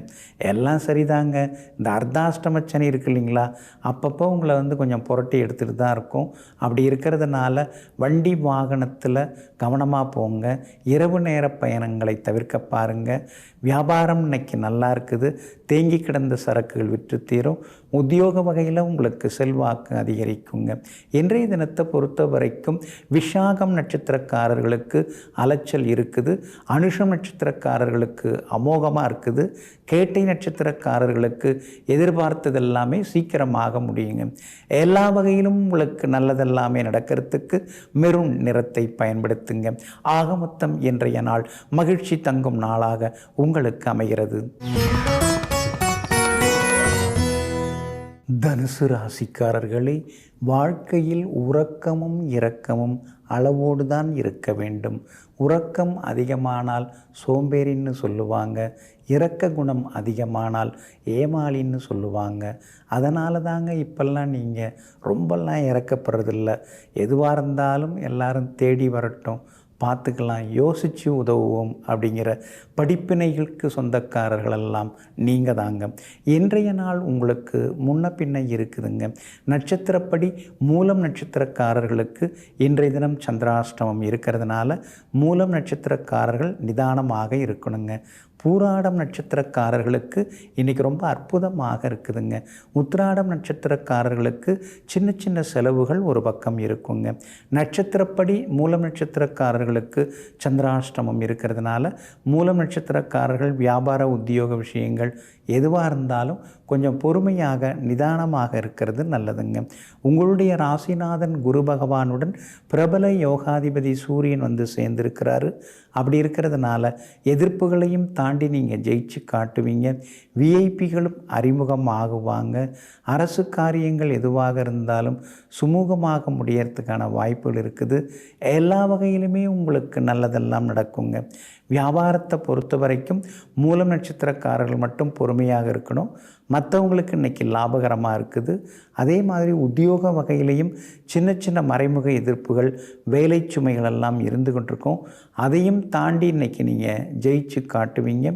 எல்லாம் சரிதாங்க. இந்த அர்த்தாஷ்டம சனி இருக்கு இல்லைங்களா, அப்பப்போ உங்களை வந்து கொஞ்சம் புரட்டி எடுத்துகிட்டு தான் இருக்கும். அப்படி இருக்கிறதுனால வண்டி வாகனத்தில் கவனமாக போங்க. இரவு நேர பயணங்களை தவிர்க்க பாருங்கள். வியாபாரம் இன்னைக்கு நல்லா இருக்குது. தேங்கி கிடந்த சரக்குகள் விற்று தீரும். உத்தியோக வகையில் உங்களுக்கு செல்வாக்கு அதிகரிக்குங்க. இன்றைய தினத்தை பொறுத்த வரைக்கும் விஷாகம் நட்சத்திரக்காரர்களுக்கு அலைச்சல் இருக்குது. அனுஷம் நட்சத்திரக்காரர்களுக்கு அமோகமாக இருக்குது. கேட்டை நட்சத்திரக்காரர்களுக்கு எதிர்பார்த்ததெல்லாமே சீக்கிரமாக முடியுங்க. எல்லா வகையிலும் உங்களுக்கு நல்லதெல்லாமே நடக்கிறதுக்கு மெரூன் நிறத்தை பயன்படுத்துங்க. ஆக மொத்தம் இன்றைய நாள் மகிழ்ச்சி தங்கும் நாளாக உங்களுக்கு அமைகிறது. தனுசு ராசிக்காரர்களே, வாழ்க்கையில் உறக்கமும் இரக்கமும் அளவோடு தான் இருக்க வேண்டும். உறக்கம் அதிகமானால் சோம்பேறின்னு சொல்லுவாங்க. இரக்க குணம் அதிகமானால் ஏமாளின்னு சொல்லுவாங்க. அதனால தாங்க இப்பெல்லாம் நீங்கள் ரொம்பலாம் இறக்கப்படுறதில்ல. எதுவாக இருந்தாலும் எல்லாரும் தேடி வரட்டும், பார்த்துக்கலாம், யோசித்து உதவுவோம் அப்படிங்கிற படிப்பினைகளுக்கு சொந்தக்காரர்களெல்லாம் நீங்கள் தாங்க. இன்றைய நாள் உங்களுக்கு முன்ன பின்ன இருக்குதுங்க. நட்சத்திரப்படி மூலம் நட்சத்திரக்காரர்களுக்கு இன்றைய தினம் சந்திராஷ்டமம் இருக்கிறதுனால மூலம் நட்சத்திரக்காரர்கள் நிதானமாக இருக்கணுங்க. பூராடம் நட்சத்திரக்காரர்களுக்கு இன்றைக்கி ரொம்ப அற்புதமாக இருக்குதுங்க. உத்திராடம் நட்சத்திரக்காரர்களுக்கு சின்ன சின்ன செலவுகள் ஒரு பக்கம் இருக்குங்க. நட்சத்திரப்படி மூலம் நட்சத்திரக்காரர்களுக்கு சந்திராஷ்டமம் இருக்கிறதுனால மூலம் நட்சத்திரக்காரர்கள் வியாபார உத்தியோக விஷயங்கள் எதுவாக இருந்தாலும் கொஞ்சம் பொறுமையாக நிதானமாக இருக்கிறது நல்லதுங்க. உங்களுடைய ராசிநாதன் குரு பகவானுடன் பிரபல யோகாதிபதி சூரியன் வந்து சேர்ந்திருக்கிறாரு. அப்படி இருக்கிறதுனால எதிர்ப்புகளையும் தாண்டி நீங்கள் ஜெயிச்சு காட்டுவீங்க. விஐபிகளும் அறிமுகம் ஆகுவாங்க. அரசு காரியங்கள் எதுவாக இருந்தாலும் சுமூகமாக முடியறதுக்கான வாய்ப்புகள் இருக்குது. எல்லா வகையிலுமே உங்களுக்கு நல்லதெல்லாம் நடக்குங்க. வியாபாரத்தை பொறுத்த வரைக்கும் மூலம் நட்சத்திரக்காரர்கள் மட்டும் பொறுமையாக இருக்கணும். மற்றவங்களுக்கு இன்றைக்கி லாபகரமாக இருக்குது. அதே மாதிரி உத்தியோக வகையிலையும் சின்ன சின்ன மறைமுக எதிர்ப்புகள், வேலை சுமைகளெல்லாம் இருந்து கொண்டிருக்கும். அதையும் தாண்டி இன்றைக்கி நீங்கள் ஜெயிச்சு காட்டுவீங்க.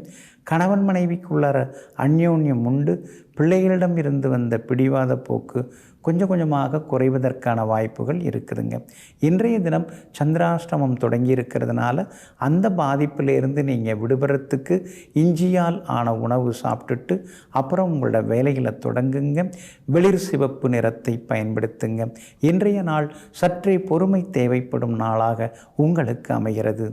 கணவன் மனைவிக்குள்ளார அந்யோன்யம் உண்டு. பிள்ளைகளிடம் இருந்து வந்த பிடிவாத போக்கு கொஞ்சம் கொஞ்சமாக குறைவதற்கான வாய்ப்புகள் இருக்குதுங்க. இன்றைய தினம் சந்திராஷ்டமம் தொடங்கி இருக்கிறதுனால அந்த பாதிப்பிலிருந்து நீங்கள் விடுபடுறதுக்கு இஞ்சியால் ஆன உணவு சாப்பிட்டுட்டு அப்புறம் உங்களோட வேலைகளை தொடங்குங்க. வெளிர் சிவப்பு நிறத்தை பயன்படுத்துங்க. இன்றைய நாள் சற்றே பொறுமை தேவைப்படும் நாளாக உங்களுக்கு அமைகிறது.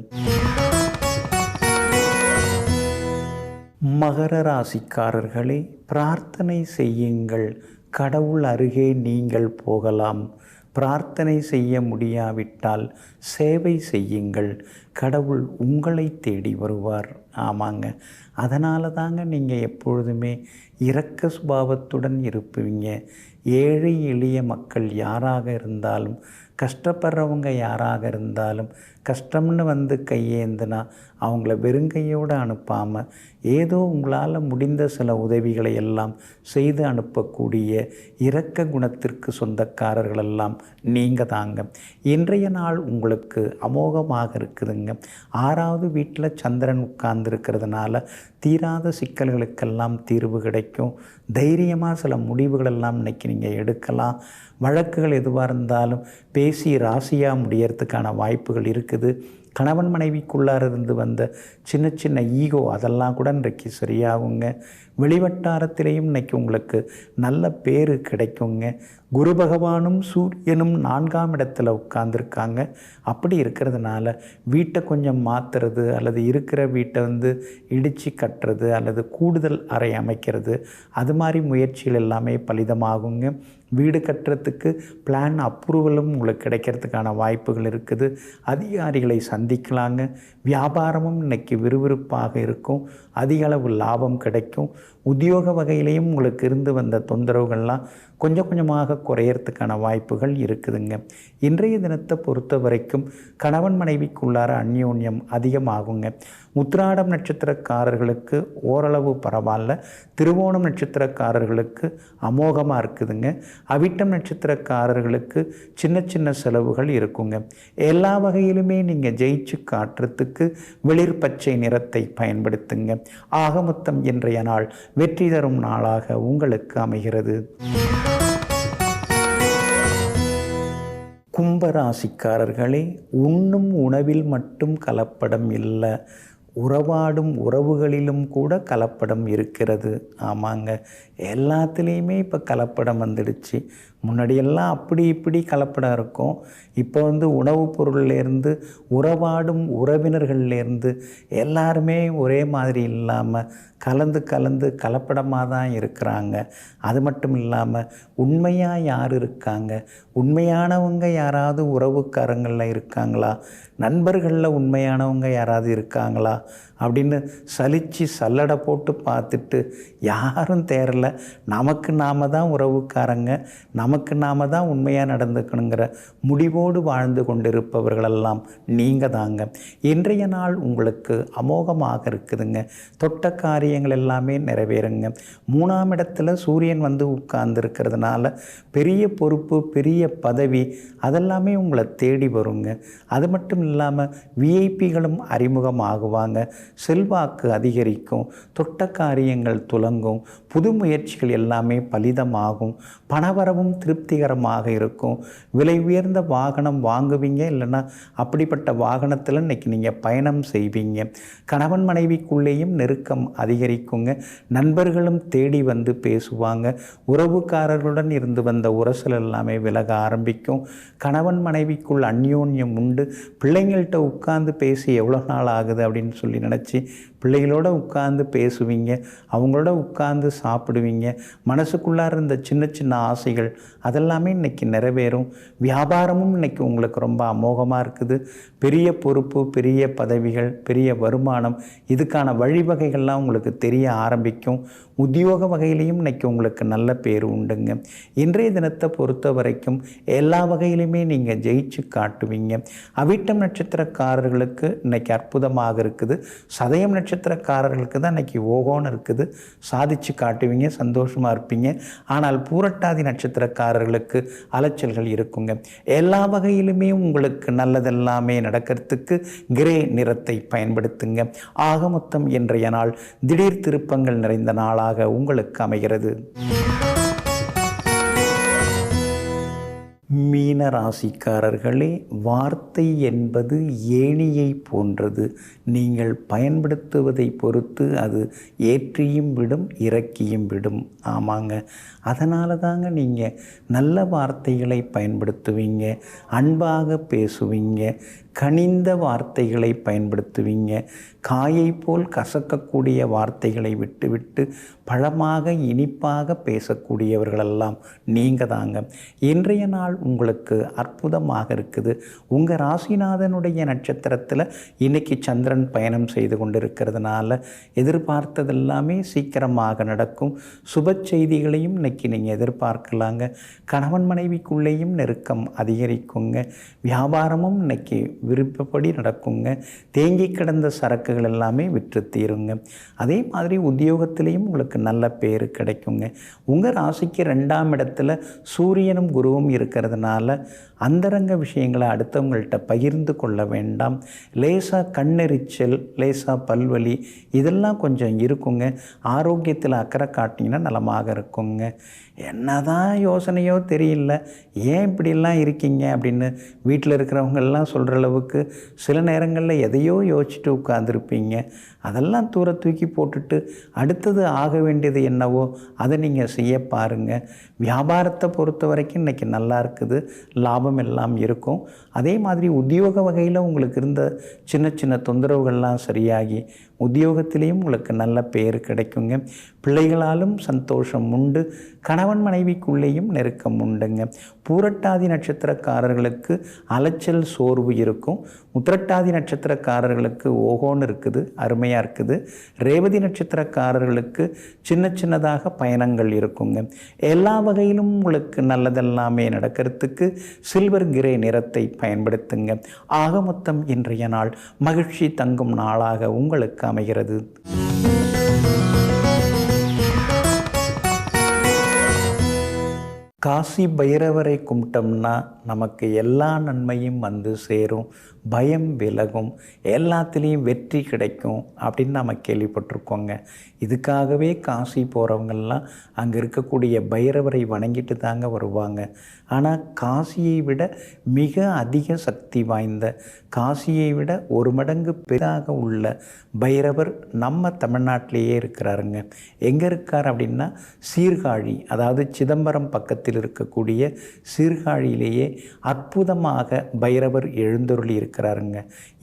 மகர ராசிக்காரர்களே, பிரார்த்தனை செய்யுங்கள். கடவுள் அருகே நீங்கள் போகலாம். பிரார்த்தனை செய்ய முடியாவிட்டால் சேவை செய்யுங்கள். கடவுள் உங்களை தேடி வருவார். ஆமாங்க, அதனால தாங்க நீங்கள் எப்பொழுதுமே இரக்க சுபாவத்துடன் இருப்பீங்க. ஏழை எளிய மக்கள் யாராக இருந்தாலும், கஷ்டப்படுறவங்க யாராக இருந்தாலும், கஷ்டம்னு வந்து கையேந்தினா அவங்கள வெறுங்கையோடு அனுப்பாமல் ஏதோ உங்களால் முடிந்த சில உதவிகளை எல்லாம் செய்து அனுப்பக்கூடிய இரக்க குணத்திற்கு சொந்தக்காரர்களெல்லாம் நீங்கள் தாங்க. இன்றைய நாள் உங்களுக்கு அமோகமாக இருக்குதுங்க. 6வது வீட்டில் சந்திரன் உட்கார்ந்துருக்கிறதுனால தீராத சிக்கல்களுக்கெல்லாம் தீர்வு கிடைக்கும். தைரியமாக சில முடிவுகளெல்லாம் இன்றைக்கி நீங்கள் எடுக்கலாம். வழக்குகள் எதுவாக இருந்தாலும் பேசி ராசியாக முடியறதுக்கான வாய்ப்புகள் இருக்குது. கணவன் மனைவிக்குள்ளார இருந்து வந்த சின்ன சின்ன ஈகோ அதெல்லாம் கூட இன்றைக்கு சரியாகுங்க. வெளிவட்டாரத்திலேயும் இன்றைக்கி உங்களுக்கு நல்ல பேர் கிடைக்குங்க. குரு பகவானும் சூரியனும் 4ஆம் இடத்துல உட்கார்ந்துருக்காங்க. அப்படி இருக்கிறதுனால வீட்டை கொஞ்சம் மாற்றுறது அல்லது இருக்கிற வீட்டை இடித்து கட்டுறது அல்லது கூடுதல் அறை அமைக்கிறது, அது மாதிரி முயற்சிகள் எல்லாமே பலிதமாகுங்க. வீடு கட்டுறதுக்கு பிளான் அப்ரூவலும் உங்களுக்கு கிடைக்கிறதுக்கான வாய்ப்புகள் இருக்குது. அதிகாரிகளை சந்திக்கலாங்க. வியாபாரமும் இன்றைக்கி விறுவிறுப்பாக இருக்கும். அதிக அளவு லாபம் கிடைக்கும். உத்தியோக வகையிலையும் உங்களுக்கு இருந்து வந்த தொந்தரவுகள்லாம் கொஞ்சம் கொஞ்சமாக குறையறதுக்கான வாய்ப்புகள் இருக்குதுங்க. இன்றைய தினத்தை பொறுத்த வரைக்கும் கணவன் மனைவிக்குள்ளார அந்யோன்யம் அதிகமாகுங்க. உத்திராடம் நட்சத்திரக்காரர்களுக்கு ஓரளவு பரவாயில்ல. திருவோணம் நட்சத்திரக்காரர்களுக்கு அமோகமாக இருக்குதுங்க. அவிட்டம் நட்சத்திரக்காரர்களுக்கு சின்ன சின்ன செலவுகள் இருக்குங்க. எல்லா வகையிலுமே நீங்கள் ஜெயிச்சு காட்டுறதுக்கு வெளிர் பச்சை நிறத்தை பயன்படுத்துங்க. ஆக மொத்தம் இன்றைய நாள் வெற்றி தரும் நாளாக உங்களுக்கு அமைகிறது. கும்பராசிக்காரர்களே, உண்ணும் உணவில் மட்டும் கலப்படம் இல்லை, உறவாடும் உறவுகளிலும் கூட கலப்படம் இருக்கிறது. ஆமாங்க, எல்லாத்துலேயுமே இப்போ கலப்படம் வந்துடுச்சு. முன்னாடியெல்லாம் அப்படி இப்படி கலப்படம் இருக்கும். இப்போ உணவுப் பொருள்லேருந்து உறவாடும் உறவினர்கள்லேருந்து எல்லாருமே ஒரே மாதிரி இல்லாமல் கலந்து கலந்து கலப்படமாக தான் இருக்கிறாங்க. அது மட்டும் இல்லாமல் உண்மையாக யார் இருக்காங்க, உண்மையானவங்க யாராவது உறவுக்காரங்களில் இருக்காங்களா, நண்பர்களில் உண்மையானவங்க யாராவது இருக்காங்களா அப்படின்னு சலித்து சல்லடை போட்டு பார்த்துட்டு யாரும் தேரல. நமக்கு நாம் தான் உறவுக்காரங்க, நமக்கு நாம் தான் உண்மையாக நடந்துக்கணுங்கிற முடிவோடு வாழ்ந்து கொண்டிருப்பவர்களெல்லாம் நீங்கள் தாங்க. இன்றைய நாள் உங்களுக்கு அமோகமாக இருக்குதுங்க. தொட்ட காரியங்கள் எல்லாமே நிறைவேறுங்க. 3ஆம் இடத்துல சூரியன் உட்கார்ந்துருக்கிறதுனால பெரிய பொறுப்பு, பெரிய பதவி அதெல்லாமே உங்களை தேடி வருங்க. அது மட்டும் இல்லாமல் விஐபிகளும் அறிமுகமாகுவாங்க. செல்வாக்கு அதிகரிக்கும். தொட்ட காரியங்கள் துலங்கும். புது முயற்சிகள் எல்லாமே பலிதமாகும். பணவரவும் திருப்திகரமாக இருக்கும். விலை உயர்ந்த வாகனம் வாங்குவீங்க, இல்லைன்னா அப்படிப்பட்ட வாகனத்தில் இன்றைக்கி நீங்கள் பயணம் செய்வீங்க. கணவன் மனைவிக்குள்ளேயும் நெருக்கம் அதிகரிக்குங்க. நண்பர்களும் தேடி பேசுவாங்க. உறவுக்காரர்களுடன் இருந்து வந்த உரசல் எல்லாமே விலக ஆரம்பிக்கும். கணவன் மனைவிக்குள் அந்யோன்யம் உண்டு. பிள்ளைங்கள்கிட்ட உட்கார்ந்து பேசி எவ்வளோ நாள் ஆகுது அப்படின்னு சொல்லி நினச்சி பிள்ளைகளோடு உட்கார்ந்து பேசுவீங்க. அவங்களோட உட்கார்ந்து சாப்பிடுவீங்க. மனசுக்குள்ளார இருந்த சின்ன சின்ன ஆசைகள் அதெல்லாமே இன்றைக்கி நிறைவேறும். வியாபாரமும் இன்றைக்கி உங்களுக்கு ரொம்ப அமோகமாக இருக்குது. பெரிய பொறுப்பு, பெரிய பதவிகள், பெரிய வருமானம், இதுக்கான வழிவகைகள்லாம் உங்களுக்கு தெரிய ஆரம்பிக்கும். உத்தியோக வகையிலையும் இன்றைக்கி உங்களுக்கு நல்ல பேர் உண்டுங்க. இன்றைய தினத்தை பொறுத்த வரைக்கும் எல்லா வகையிலுமே நீங்கள் ஜெயிச்சு காட்டுவீங்க. அவிட்டம் நட்சத்திரக்காரர்களுக்கு இன்றைக்கி அற்புதமாக இருக்குது. சதயம் நட்சத்திரக்காரர்களுக்கு தான் இன்றைக்கி ஓகோன்னு இருக்குது. சாதிச்சு காட்டுவீங்க, சந்தோஷமாக இருப்பீங்க. ஆனால் பூரட்டாதி நட்சத்திரக்காரர்களுக்கு அலைச்சல்கள் இருக்குங்க. எல்லா வகையிலுமே உங்களுக்கு நல்லதெல்லாமே நடக்கிறதுக்கு கிரே நிறத்தை பயன்படுத்துங்க. ஆக மொத்தம் இன்றைய நாள் திடீர் திருப்பங்கள் நிறைந்த நாளாக உங்களுக்கு அமைகிறது. மீன ராசிக்காரர்களே, வார்த்தை என்பது ஏணியை போன்றது. நீங்கள் பயன்படுத்துவதை பொறுத்து அது ஏற்றியும் விடும், இறக்கியும் விடும். ஆமாங்க, அதனால தாங்க நீங்கள் நல்ல வார்த்தைகளை பயன்படுத்துவீங்க, அன்பாக பேசுவீங்க, கனிந்த வார்த்தைகளை பயன்படுத்துவீங்க. காயை போல் கசக்கக்கூடிய வார்த்தைகளை விட்டுவிட்டு பழமாக இனிப்பாக பேசக்கூடியவர்களெல்லாம் நீங்கள் தாங்க. இன்றைய நாள் உங்களுக்கு அற்புதமாக இருக்குது. உங்கள் ராசிநாதனுடைய நட்சத்திரத்தில் இன்றைக்கி சந்திரன் பயணம் செய்து கொண்டிருக்கிறதுனால எதிர்பார்த்ததெல்லாமே சீக்கிரமாக நடக்கும். சுப செய்திகளையும் இன்றைக்கி நீங்கள் எதிர்பார்க்கலாங்க. கணவன் மனைவிக்குள்ளேயும் நெருக்கம் அதிகரிக்குங்க. வியாபாரமும் இன்றைக்கி விருப்பப்படி நடக்குங்க. தேங்கி கிடந்த சரக்குகள் எல்லாமே விற்று தீருங்க. அதே மாதிரி உத்தியோகத்திலையும் உங்களுக்கு நல்ல பேர் கிடைக்குங்க. உங்கள் ராசிக்கு 2ஆம் இடத்துல சூரியனும் குருவும் இருக்கிறதுனால அந்தரங்க விஷயங்களை அடுத்தவங்கள்ட்ட பகிர்ந்து கொள்ள வேண்டாம். லேசாக கண்ணெரிச்சல், லேசாக பல்வலி இதெல்லாம் கொஞ்சம் இருக்குங்க. ஆரோக்கியத்தில் அக்கறை காட்டிங்கன்னா நலமாக இருக்குங்க. என்னதான் யோசனையோ தெரியல, ஏன் இப்படிலாம் இருக்கீங்க அப்படின்னு வீட்டில் இருக்கிறவங்கெல்லாம் சொல்கிற அளவுக்கு அளவுக்கு சில நேரங்களில் எதையோ யோசிச்சுட்டு உட்காந்துருப்பீங்க. அதெல்லாம் தூக்கி போட்டுட்டு அடுத்தது ஆக வேண்டியது என்னவோ அதை நீங்கள் செய்ய பாருங்கள். வியாபாரத்தை பொறுத்த வரைக்கும் இன்றைக்கி நல்லா இருக்குது, லாபம் எல்லாம் இருக்கும். அதே மாதிரி உத்தியோக வகையில் உங்களுக்கு இருந்த சின்ன சின்ன தொந்தரவுகள்லாம் சரியாகி உத்தியோகத்திலையும் உங்களுக்கு நல்ல பேர் கிடைக்குங்க. பிள்ளைகளாலும் சந்தோஷம் உண்டு. கணவன் மனைவிக்குள்ளேயும் நெருக்கம் உண்டுங்க. பூரட்டாதி நட்சத்திரக்காரர்களுக்கு அலைச்சல் சோர்வு இருக்கும். உத்திரட்டாதி நட்சத்திரக்காரர்களுக்கு ஓகோன்னு இருக்குது, அருமையாக இருக்குது. ரேவதி நட்சத்திரக்காரர்களுக்கு சின்ன சின்னதாக பயணங்கள் இருக்குங்க. எல்லா வகையிலும் உங்களுக்கு நல்லதெல்லாமே நடக்கிறதுக்கு சில்வர் கிரே நிறத்தை பயன்படுத்துங்க. ஆக மொத்தம் இன்றைய நாள் மகிழ்ச்சி தங்கும் நாளாக உங்களுக்கு அமைகிறது. காசி பைரவரை கும்பிட்டோம்னா நமக்கு எல்லா நன்மையும் வந்து சேரும், பயம் விலகும், எல்லாத்துலேயும் வெற்றி கிடைக்கும் அப்படின்னு நம்ம கேள்விப்பட்டிருக்கோங்க. இதுக்காகவே காசி போகிறவங்கெல்லாம் அங்கே இருக்கக்கூடிய பைரவரை வணங்கிட்டு தாங்க வருவாங்க. ஆனால் காசியை விட மிக அதிக சக்தி வாய்ந்த, காசியை விட ஒரு மடங்கு பெரிதாக உள்ள பைரவர் நம்ம தமிழ்நாட்டிலேயே இருக்கிறாருங்க. எங்கே இருக்கார் அப்படின்னா சீர்காழி, அதாவது சிதம்பரம் பக்கத்தில் இருக்கக்கூடிய சீர்காழியிலேயே அற்புதமாக பைரவர் எழுந்தருளி இருக்கிறாருங்க.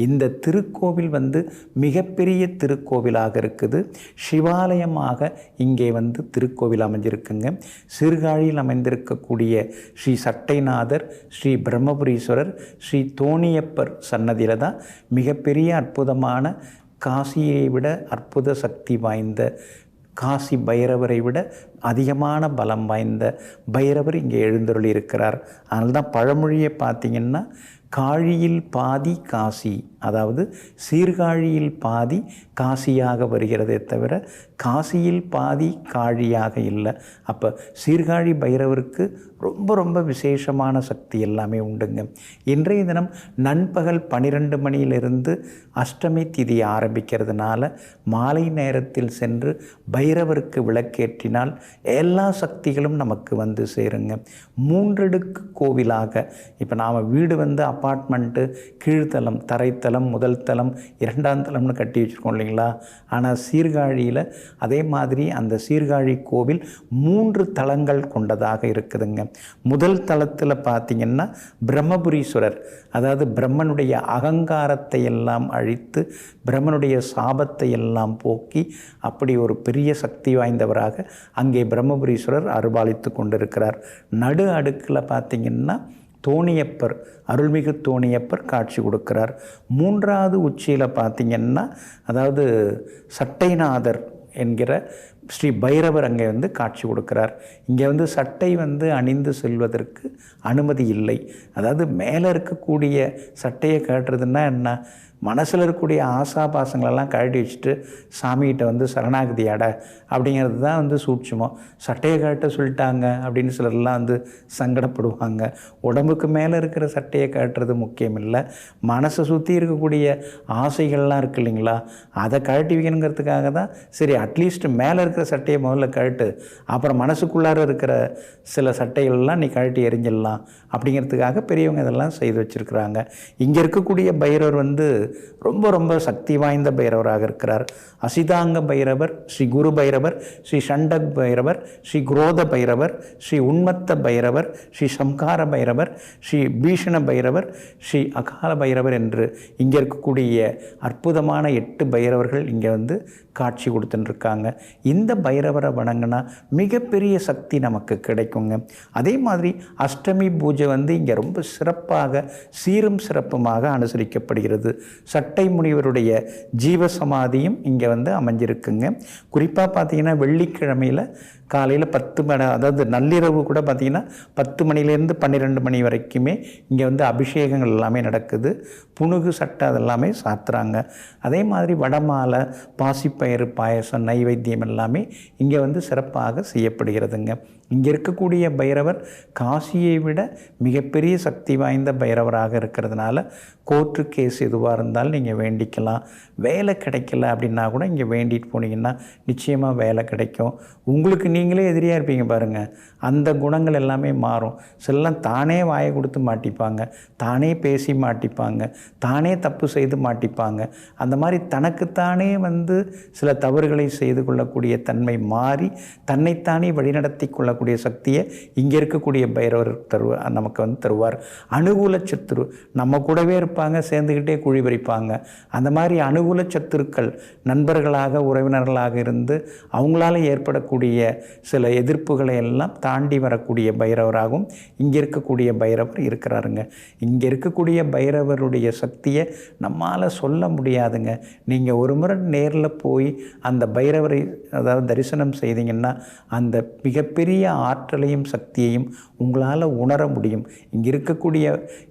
இந்த திருக்கோவில் மிகப்பெரிய திருக்கோவிலாக இருக்குது. சிவாலயமாக இங்கே திருக்கோவில் அமைஞ்சிருக்குங்க. சீர்காழியில் அமைந்திருக்கக்கூடிய ஸ்ரீ சட்டைநாதர், ஸ்ரீ பிரம்மபுரீஸ்வரர், ஸ்ரீ தோணியப்பர் சன்னதியில் தான் மிகப்பெரிய அற்புதமான, காசியை விட அற்புத சக்தி வாய்ந்த, காசி பைரவரை விட அதிகமான பலம் வாய்ந்த பைரவர் இங்கே எழுந்தருளி இருக்கிறார். அதனால தான் பழமொழியை பார்த்திங்கன்னா, காழியில் பாதி காசி, அதாவது சீர்காழியில் பாதி காசியாக வருகிறதே தவிர காசியில் பாதி காழியாக இல்லை. அப்போ சீர்காழி பைரவருக்கு ரொம்ப ரொம்ப விசேஷமான சக்தி எல்லாமே உண்டுங்க. இன்றைய தினம் நண்பகல் 12 மணியிலிருந்து அஷ்டமி திதி ஆரம்பிக்கிறதுனால மாலை நேரத்தில் சென்று பைரவருக்கு விளக்கேற்றினால் எல்லா சக்திகளும் நமக்கு சேருங்க. 3 அடுக்கு கோவிலாக, இப்போ நாம் வீடு அப்பார்ட்மெண்ட்டு, கீழ்த்தளம், தரைத்தளம், முதல் தளம், 2ஆம் தளம்னு கட்டி வச்சுருக்கோம் இல்லைங்களா? ஆனால் சீர்காழியில் அதே மாதிரி அந்த சீர்காழி கோவில் 3 தளங்கள் கொண்டதாக இருக்குதுங்க. முதல் தளத்தில் பார்த்திங்கன்னா பிரம்மபுரீஸ்வரர், அதாவது பிரம்மனுடைய அகங்காரத்தை எல்லாம் அழித்து பிரம்மனுடைய சாபத்தை எல்லாம் போக்கி அப்படி ஒரு பெரிய சக்தி வாய்ந்தவராக அங்கே பிரம்மபுரீஸ்வரர் அருள்பாலித்து கொண்டிருக்கிறார். நடு அடுக்கில் பார்த்திங்கன்னா தோணியப்பர், அருள்மிகு தோணியப்பர் காட்சி கொடுக்கிறார். 3ஆவது உச்சியில் பார்த்திங்கன்னா, அதாவது சட்டைநாதர் என்கிற ஸ்ரீ பைரவர் அங்கே காட்சி கொடுக்கிறார். இங்கே சட்டை அணிந்து செல்வதற்கு அனுமதி இல்லை. அதாவது மேலே இருக்கக்கூடிய சட்டையை கட்டுறதுன்னா என்ன, மனசில் இருக்கக்கூடிய ஆசாபாசங்களெல்லாம் கழட்டி வச்சுட்டு சாமிகிட்ட சரணாகதி அட அப்படிங்கிறது தான் சூட்சுமம். சட்டையை கட்ட சொல்லிட்டாங்க அப்படின்னு சிலர்லாம் சங்கடப்படுவாங்க. உடம்புக்கு மேலே இருக்கிற சட்டையை கட்டுறது முக்கியம் இல்லை, மனசை சுற்றி இருக்கக்கூடிய ஆசைகள்லாம் இருக்குது இல்லைங்களா, அதை கழட்டி வைக்கணுங்கிறதுக்காக தான் சரி அட்லீஸ்ட் மேலே இருக்கிற சட்டையை முதல்ல கழட்டு, அப்புறம் மனசுக்குள்ளார இருக்கிற சில சட்டைகள்லாம் நீ கழட்டி எரிஞ்சிடலாம் அப்படிங்கிறதுக்காக பெரியவங்க இதெல்லாம் செய்து வச்சுருக்கிறாங்க. இங்கே இருக்கக்கூடிய பைரவர் ரொம்ப ரொம்ப சக்தி வாய்ந்த பைரவராக இருக்கிறார். அசிதாங்க பைரவர், ஸ்ரீ குரு பைரவர், ஸ்ரீ ஷண்டக் பைரவர், ஸ்ரீ குரோத பைரவர், ஸ்ரீ உன்மத்த பைரவர், ஸ்ரீ சம்கார பைரவர், ஸ்ரீ பீஷண பைரவர், ஸ்ரீ அகால பைரவர் என்று இங்கே இருக்கக்கூடிய அற்புதமான 8 பைரவர்கள் இங்கே காட்சி கொடுத்துட்டுருக்காங்க. இந்த பைரவரை வணங்கினா மிகப்பெரிய சக்தி நமக்கு கிடைக்குங்க. அதே மாதிரி அஷ்டமி பூஜை இங்கே ரொம்ப சிறப்பாக சீரும் சிறப்புமாக அனுசரிக்கப்படுகிறது. சட்டை முனிவருடைய ஜீவசமாதியும் இங்கே அமைஞ்சிருக்குங்க. குறிப்பாக பார்த்தீங்கன்னா வெள்ளிக்கிழமையில் காலையில் 10 மணி, அதாவது நள்ளிரவு கூட பார்த்திங்கன்னா 10 மணிலேருந்து 12 மணி வரைக்குமே இங்கே அபிஷேகங்கள் எல்லாமே நடக்குது. புனுகு சட்டை அதெல்லாமே சாத்துறாங்க. அதே மாதிரி வடமாலை, பாசிப்பயிறு பாயசம், நைவேத்தியம் எல்லாமே எல்லாமே இங்கே வந்து சிறப்பாக செய்யப்படுகிறதுங்க. இங்கே இருக்கக்கூடிய பைரவர் காசியை விட மிகப்பெரிய சக்தி வாய்ந்த பைரவராக இருக்கிறதுனால கோர்ட்டு கேஸ் எதுவாக இருந்தாலும் நீங்கள் வேண்டிக்கலாம். வேலை கிடைக்கல அப்படின்னா கூட இங்கே வேண்டிட்டு போனீங்கன்னா நிச்சயமாக வேலை கிடைக்கும். உங்களுக்கு நீங்களே எதிரியாக இருப்பீங்க பாருங்கள், அந்த குணங்கள் எல்லாமே மாறும். சிலலாம் தானே வாயை கொடுத்து மாட்டிப்பாங்க, தானே பேசி மாட்டிப்பாங்க, தானே தப்பு செய்து மாட்டிப்பாங்க. அந்த மாதிரி தனக்குத்தானே வந்து சில தவறுகளை செய்து கொள்ளக்கூடிய தன்மை மாறி தன்னைத்தானே வழிநடத்தி கொள்ளக்கூடிய சக்தியை இங்கே இருக்கக்கூடிய பைரவர் நமக்கு வந்து தருவார். அனுகூல சத்துரு நம்ம கூடவே இருப்பாங்க, சேர்ந்துக்கிட்டே குழி பறிப்பாங்க. அந்த மாதிரி அனுகூல சத்துருக்கள் நண்பர்களாக உறவினர்களாக இருந்து அவங்களால ஏற்படக்கூடிய சில எதிர்ப்புகளை எல்லாம் தாண்டி வரக்கூடிய பைரவராகவும் இங்கே இருக்கக்கூடிய பைரவர் இருக்கிறாருங்க. இங்கே இருக்கக்கூடிய பைரவருடைய சக்தியை நம்மால் சொல்ல முடியாதுங்க. நீங்கள் ஒரு முறை நேரில் போய் அந்த பைரவரை அதாவது தரிசனம் செய்தீங்கன்னா அந்த மிகப்பெரிய ஆற்றலையும் சக்தியையும் உங்களால் உணர முடியும். இங்கே இருக்கக்கூடிய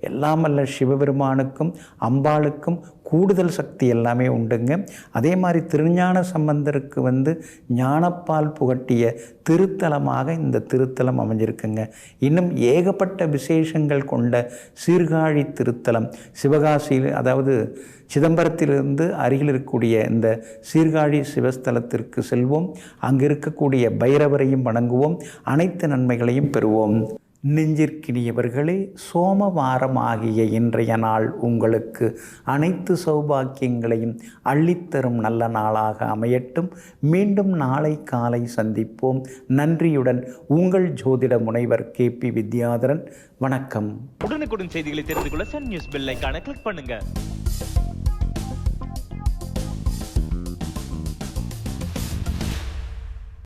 எல்லாமல்ல சிவபெருமானுக்கும் அம்பாளுக்கும் கூடுதல் சக்தி எல்லாமே உண்டுங்க. அதே மாதிரி திருஞான சம்பந்தருக்கு வந்து ஞானப்பால் புகட்டிய திருத்தலமாக இந்த திருத்தலம் அமைஞ்சிருக்குங்க. இன்னும் ஏகப்பட்ட விசேஷங்கள் கொண்ட சீர்காழி திருத்தலம் சிவகாசியில், அதாவது சிதம்பரத்திலிருந்து அருகில் இருக்கக்கூடிய இந்த சீர்காழி சிவஸ்தலத்திற்கு செல்வோம். அங்கு இருக்கக்கூடிய பைரவரையும் வணங்குவோம், அனைத்து நன்மைகளையும் பெறுவோம். நெஞ்சிற்கினியவர்களே, சோமவாரமாகிய இன்றைய நாள் உங்களுக்கு அனைத்து சௌபாக்கியங்களையும் அள்ளித்தரும் நல்ல நாளாக அமையட்டும். மீண்டும் நாளை காலை சந்திப்போம். நன்றியுடன் உங்கள் ஜோதிட முனைவர் KP வித்யாதரன். வணக்கம். உடனுக்குடன் செய்திகளை தெரிந்து கொள்ள சன் நியூஸ் பெல் ஐகானை கிளிக் பண்ணுங்க.